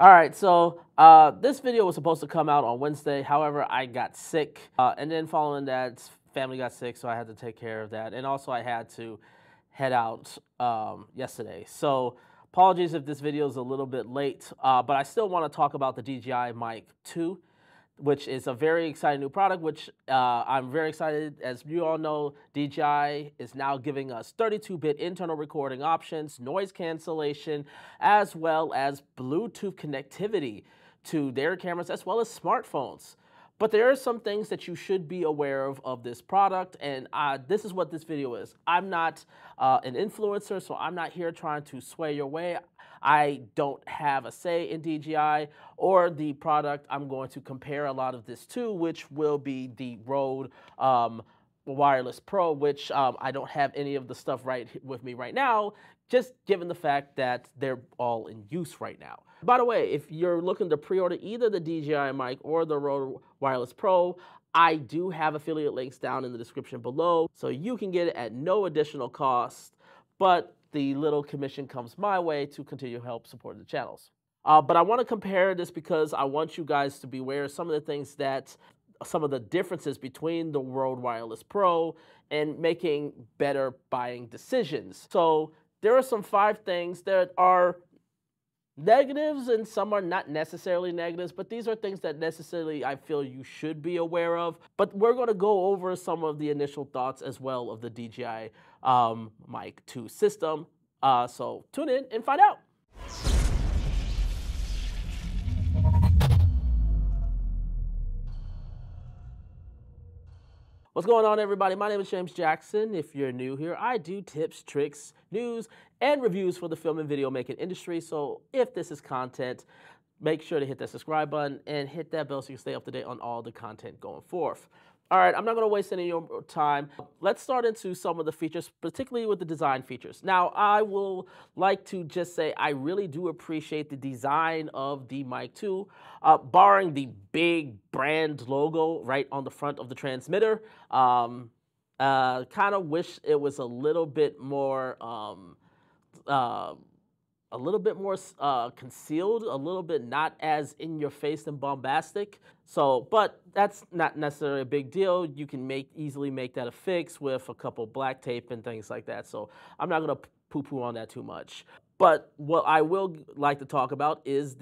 All right, so this video was supposed to come out on Wednesday. However, I got sick, and then following that, family got sick, so I had to take care of that. And also, I had to head out yesterday. So apologies if this video is a little bit late, but I still want to talk about the DJI Mic 2, which is a very exciting new product, which I'm very excited. As you all know, DJI is now giving us 32-bit internal recording options, noise cancellation, as well as Bluetooth connectivity to their cameras, as well as smartphones. But there are some things that you should be aware of this product, and this is what this video is. I'm not an influencer, so I'm not here trying to sway your way. I don't have a say in DJI or the product I'm going to compare a lot of this to, which will be the Rode Wireless Pro, which I don't have any of the stuff right with me right now, just given the fact that they're all in use right now. By the way, if you're looking to pre-order either the DJI Mic or the Rode Wireless Pro, I do have affiliate links down in the description below, so you can get it at no additional cost, but the little commission comes my way to continue to help support the channels. But I want to compare this because I want you guys to be aware of some of the things some of the differences between the Rode Wireless Pro and making better buying decisions. So there are some 5 things that are negatives and some are not necessarily negatives, but these are things that necessarily I feel you should be aware of. But we're going to go over some of the initial thoughts as well of the DJI Mic 2 system. So tune in and find out. What's going on, everybody? My name is James Jackson. If you're new here, I do tips, tricks, news, and reviews for the film and video making industry. So if this is content, make sure to hit that subscribe button and hit that bell so you can stay up to date on all the content going forth. All right, I'm not going to waste any of your time. Let's start into some of the features, particularly with the design features. Now, I will like to just say I really do appreciate the design of the Mic 2, barring the big brand logo right on the front of the transmitter. Kind of wish it was a little bit more concealed, a little bit not as in your face and bombastic. So, but that's not necessarily a big deal. You can easily make that a fix with a couple black tape and things like that. So I'm not gonna poo-poo on that too much. But what I will like to talk about is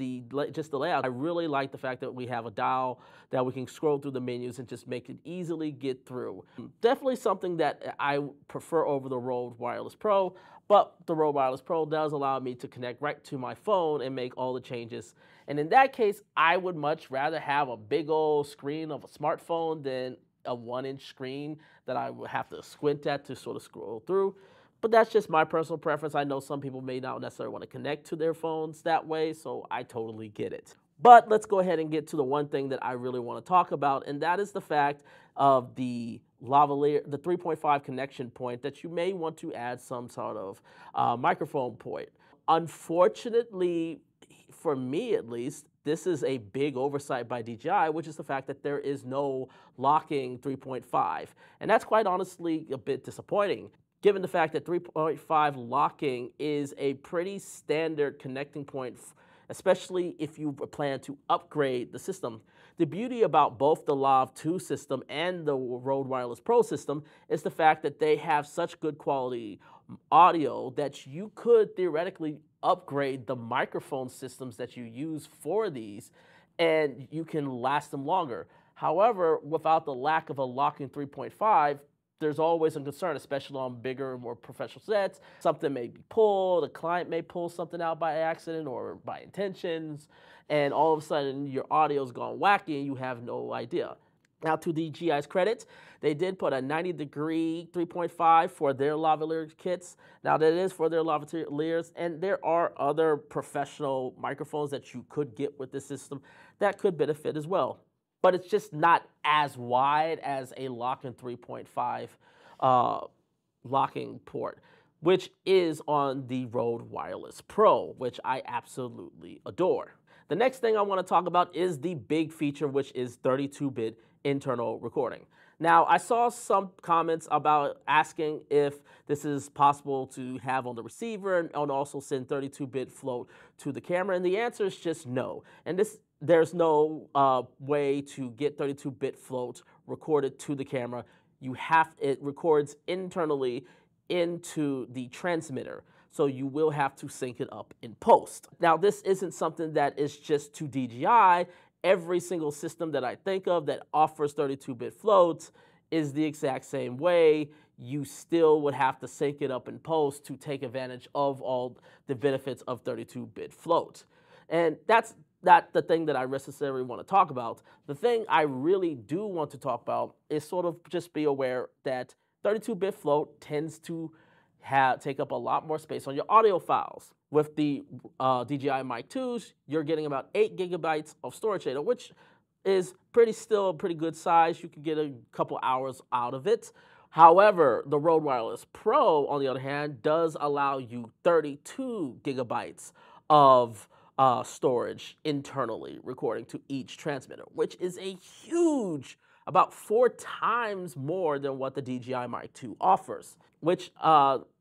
just the layout. I really like the fact that we have a dial that we can scroll through the menus and just make it easily get through. Definitely something that I prefer over the Rode Wireless Pro, but the Rode Wireless Pro does allow me to connect right to my phone and make all the changes. And in that case, I would much rather have a big old screen of a smartphone than a 1-inch screen that I would have to squint at to sort of scroll through. But that's just my personal preference. I know some people may not necessarily want to connect to their phones that way, so I totally get it. But let's go ahead and get to the one thing that I really want to talk about, and that is the fact of the lavalier, the 3.5 connection point that you may want to add some sort of microphone point. Unfortunately, for me at least, this is a big oversight by DJI, which is the fact that there is no locking 3.5. And that's quite honestly a bit disappointing, given the fact that 3.5 locking is a pretty standard connecting point, especially if you plan to upgrade the system. The beauty about both the Lav 2 system and the Rode Wireless Pro system is the fact that they have such good quality audio that you could theoretically upgrade the microphone systems that you use for these, and you can last them longer. However, without the lack of a locking 3.5, there's always a concern, especially on bigger and more professional sets. Something may be pulled, a client may pull something out by accident or by intentions, and all of a sudden your audio's gone wacky and you have no idea. Now, to DJI's credit, they did put a 90-degree 3.5 for their lavalier kits. Now, that is for their lavaliers, and there are other professional microphones that you could get with this system that could benefit as well. But it's just not as wide as a lock-in 3.5 locking port, which is on the Rode Wireless Pro, which I absolutely adore. The next thing I want to talk about is the big feature, which is 32-bit internal recording. Now, I saw some comments about asking if this is possible to have on the receiver and also send 32-bit float to the camera, and the answer is just no. And there's no way to get 32-bit float recorded to the camera. It records internally into the transmitter, so you will have to sync it up in post. Now, this isn't something that is just to DJI. Every single system that I think of that offers 32-bit floats is the exact same way. You still would have to sync it up in post to take advantage of all the benefits of 32-bit float. And that's not the thing that I necessarily want to talk about. The thing I really do want to talk about is sort of just be aware that 32-bit float tends to take up a lot more space on your audio files. With the DJI Mic 2s, you're getting about 8 gigabytes of storage data, which is still a pretty good size. You can get a couple hours out of it. However, the Rode Wireless Pro, on the other hand, does allow you 32 gigabytes of storage internally recording to each transmitter, which is a huge, about 4 times more than what the DJI Mic 2 offers. Which,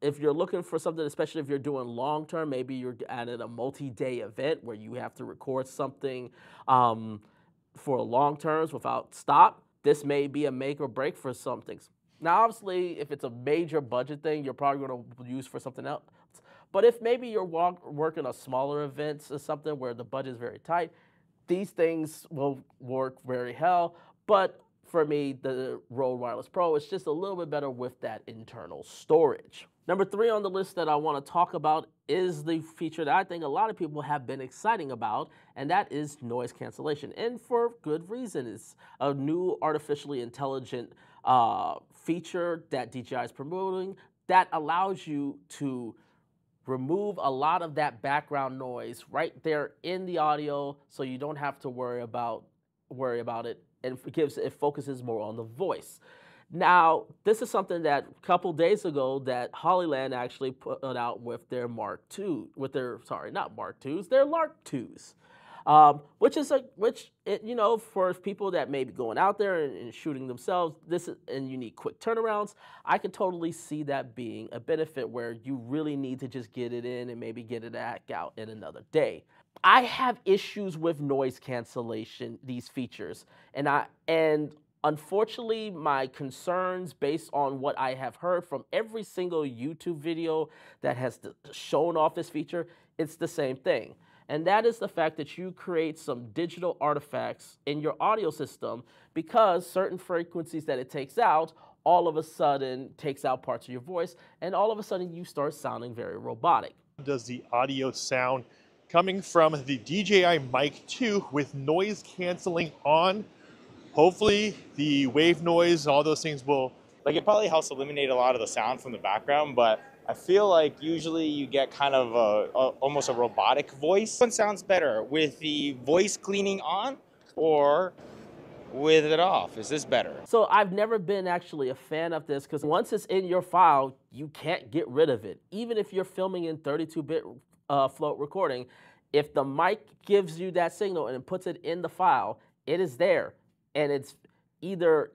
if you're looking for something, especially if you're doing long-term, maybe you're at a multi-day event where you have to record something for long terms without stop, this may be a make or break for some things. Now, obviously, if it's a major budget thing, you're probably going to use for something else. But if maybe you're working on smaller events or something where the budget is very tight, these things will work very well. But for me, the Rode Wireless Pro is just a little bit better with that internal storage. Number 3 on the list that I want to talk about is the feature that I think a lot of people have been exciting about, and that is noise cancellation. And for good reason. It's a new artificially intelligent feature that DJI is promoting that allows you to remove a lot of that background noise right there in the audio, so you don't have to worry about it, and it focuses more on the voice. Now, this is something that a couple days ago that Hollyland actually put out with their Mark II, not Mark IIs, their Lark IIs, for people that may be going out there and shooting themselves, and you need quick turnarounds, I can totally see that being a benefit where you really need to just get it in and maybe get it back out in another day. I have issues with noise cancellation, these features, and unfortunately, my concerns based on what I have heard from every single YouTube video that has shown off this feature, it's the same thing. And that is the fact that you create some digital artifacts in your audio system because certain frequencies that it takes out all of a sudden takes out parts of your voice, and all of a sudden you start sounding very robotic. Does the audio sound coming from the DJI Mic 2 with noise canceling on? Hopefully the wave noise, all those things will... Like, it probably helps eliminate a lot of the sound from the background, but I feel like usually you get kind of almost a robotic voice. Which one sounds better, with the voice cleaning on or with it off? Is this better? So I've never been actually a fan of this because once it's in your file, you can't get rid of it. Even if you're filming in 32-bit float recording, if the mic gives you that signal and it puts it in the file, it is there. And it's either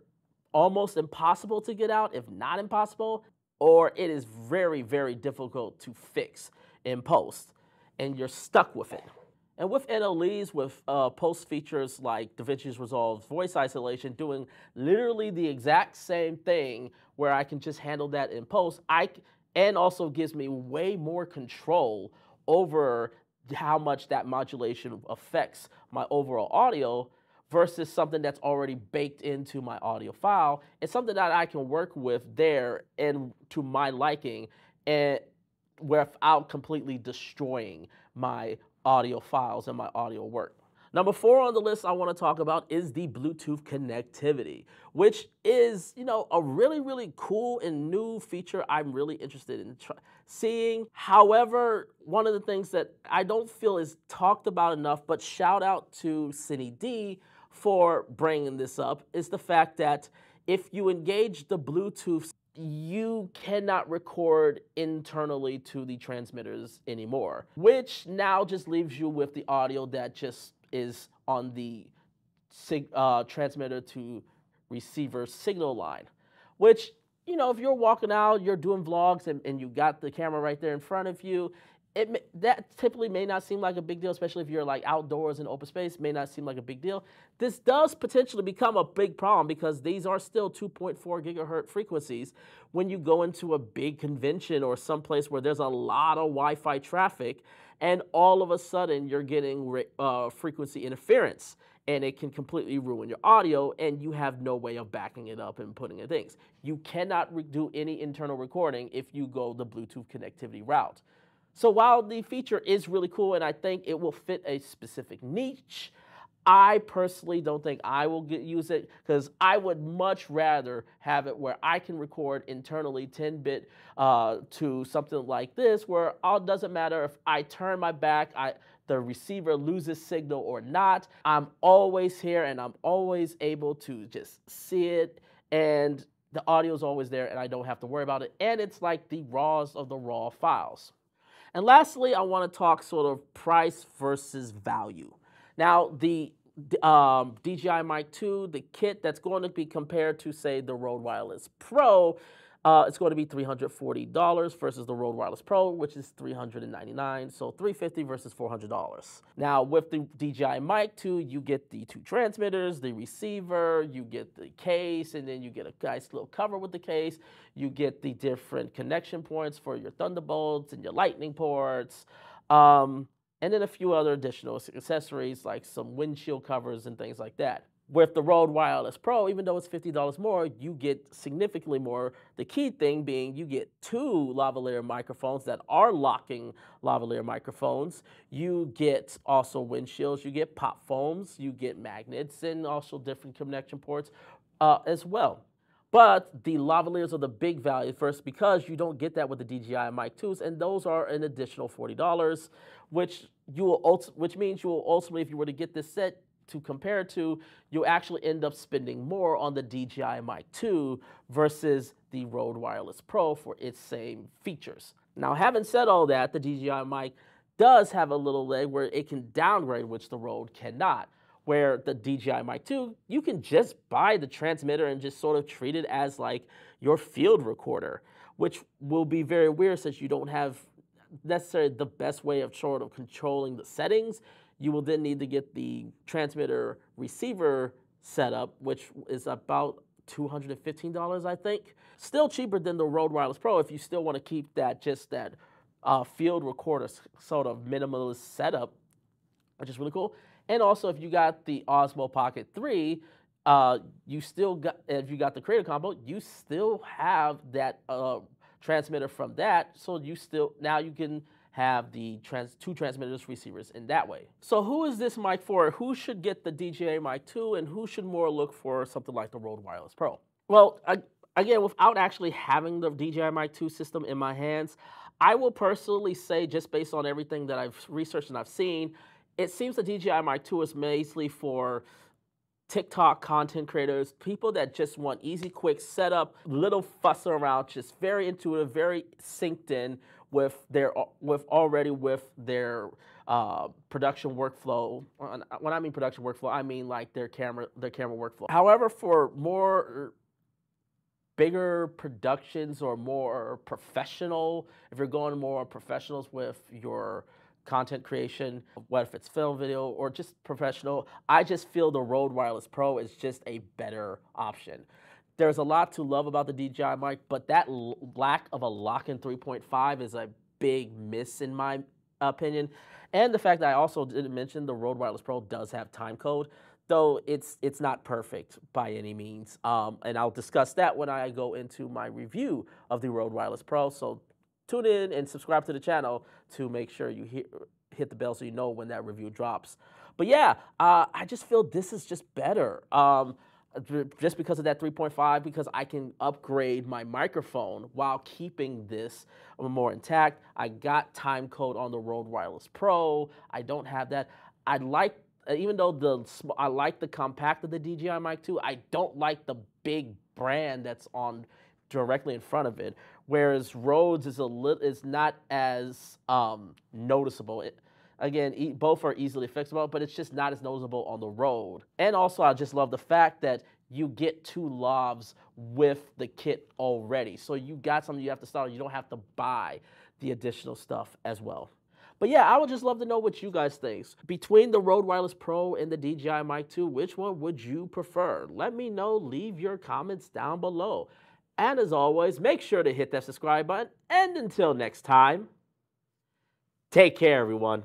almost impossible to get out, if not impossible, or it is very, very difficult to fix in post, and you're stuck with it. And with NLEs, with post features like DaVinci Resolve's voice isolation, doing literally the exact same thing where I can just handle that in post, and also gives me way more control over how much that modulation affects my overall audio, versus something that's already baked into my audio file. It's something that I can work with there and to my liking, and without completely destroying my audio files and my audio work. Number 4 on the list I want to talk about is the Bluetooth connectivity, which is, a really, really cool and new feature I'm really interested in seeing. However, one of the things that I don't feel is talked about enough, but shout out to Cindy D for bringing this up, is the fact that if you engage the Bluetooth, you cannot record internally to the transmitters anymore, which now just leaves you with the audio that just is on the transmitter to receiver signal line, which, you know, if you're walking out, you're doing vlogs and you got the camera right there in front of you, that typically may not seem like a big deal, especially if you're like outdoors in open space, may not seem like a big deal. This does potentially become a big problem because these are still 2.4 gigahertz frequencies when you go into a big convention or someplace where there's a lot of Wi-Fi traffic, and all of a sudden you're getting frequency interference, and it can completely ruin your audio, and you have no way of backing it up and putting in things. You cannot do any internal recording if you go the Bluetooth connectivity route. So while the feature is really cool and I think it will fit a specific niche, I personally don't think I will use it because I would much rather have it where I can record internally 10-bit to something like this, where it doesn't matter if I turn my back, the receiver loses signal or not. I'm always here and I'm always able to just see it, and the audio is always there and I don't have to worry about it. And it's like the raws of the raw files. And lastly, I want to talk sort of price versus value. Now, the DJI Mic 2, the kit that's going to be compared to, say, the Rode Wireless Pro, it's going to be $340 versus the Rode Wireless Pro, which is $399, so $350 versus $400. Now, with the DJI Mic 2, you get the 2 transmitters, the receiver, you get the case, and then you get a nice little cover with the case. You get the different connection points for your Thunderbolts and your Lightning ports, and then a few other additional accessories like some windshield covers and things like that. With the Rode Wireless Pro, even though it's $50 more, you get significantly more. The key thing being you get 2 lavalier microphones that are locking lavalier microphones. You get also windshields, you get pop foams, you get magnets, and also different connection ports as well. But the lavaliers are the big value first because you don't get that with the DJI Mic 2s, and those are an additional $40, which means you will ultimately, if you were to get this set, to compare to, you'll actually end up spending more on the DJI Mic 2 versus the Rode Wireless Pro for its same features. Now, having said all that, the DJI Mic does have a little leg where it can downgrade, which the Rode cannot. Where the DJI Mic 2, you can just buy the transmitter and just sort of treat it as like your field recorder, which will be very weird since you don't have necessarily the best way of sort of controlling the settings. You will then need to get the transmitter receiver setup, which is about $215, I think. Still cheaper than the Rode Wireless Pro if you still want to keep that field recorder sort of minimalist setup, which is really cool. And also, if you got the Osmo Pocket 3, you still got, if you got the Creator Combo, you still have that transmitter from that. So now you can have the 2 transmitters receivers in that way. So who is this mic for? Who should get the DJI Mic 2 and who should more look for something like the Rode Wireless Pro? Well, again, without actually having the DJI Mic 2 system in my hands, I will personally say, just based on everything that I've researched and I've seen, it seems the DJI Mic 2 is mainly for TikTok content creators, people that just want easy, quick setup, little fussing around, just very intuitive, very synced in with their production workflow. When I mean production workflow, I mean like their camera workflow. However, for more bigger productions or more professional, if you're going more professionals with your content creation, whether if it's film, video, or just professional, I just feel the Rode Wireless Pro is just a better option. There's a lot to love about the DJI Mic, but that lack of a lock-in 3.5 is a big miss in my opinion. And the fact that I also didn't mention the Rode Wireless Pro does have time code, though it's not perfect by any means. And I'll discuss that when I go into my review of the Rode Wireless Pro. So tune in and subscribe to the channel to make sure you hit the bell so you know when that review drops. But yeah, I just feel this is just better. Just because of that 3.5, because I can upgrade my microphone while keeping this more intact. I got time code on the Rode Wireless Pro. I don't have that. Even though I like the compact of the DJI Mic 2, I don't like the big brand that's on directly in front of it. Whereas Rode's is not as noticeable. Again, both are easily fixable, but it's just not as noticeable on the Rode. And also, I just love the fact that you get 2 lavs with the kit already. So you got something you have to start. You don't have to buy the additional stuff as well. But yeah, I would just love to know what you guys think. Between the Rode Wireless Pro and the DJI Mic 2, which one would you prefer? Let me know. Leave your comments down below. And as always, make sure to hit that subscribe button. And until next time, take care, everyone.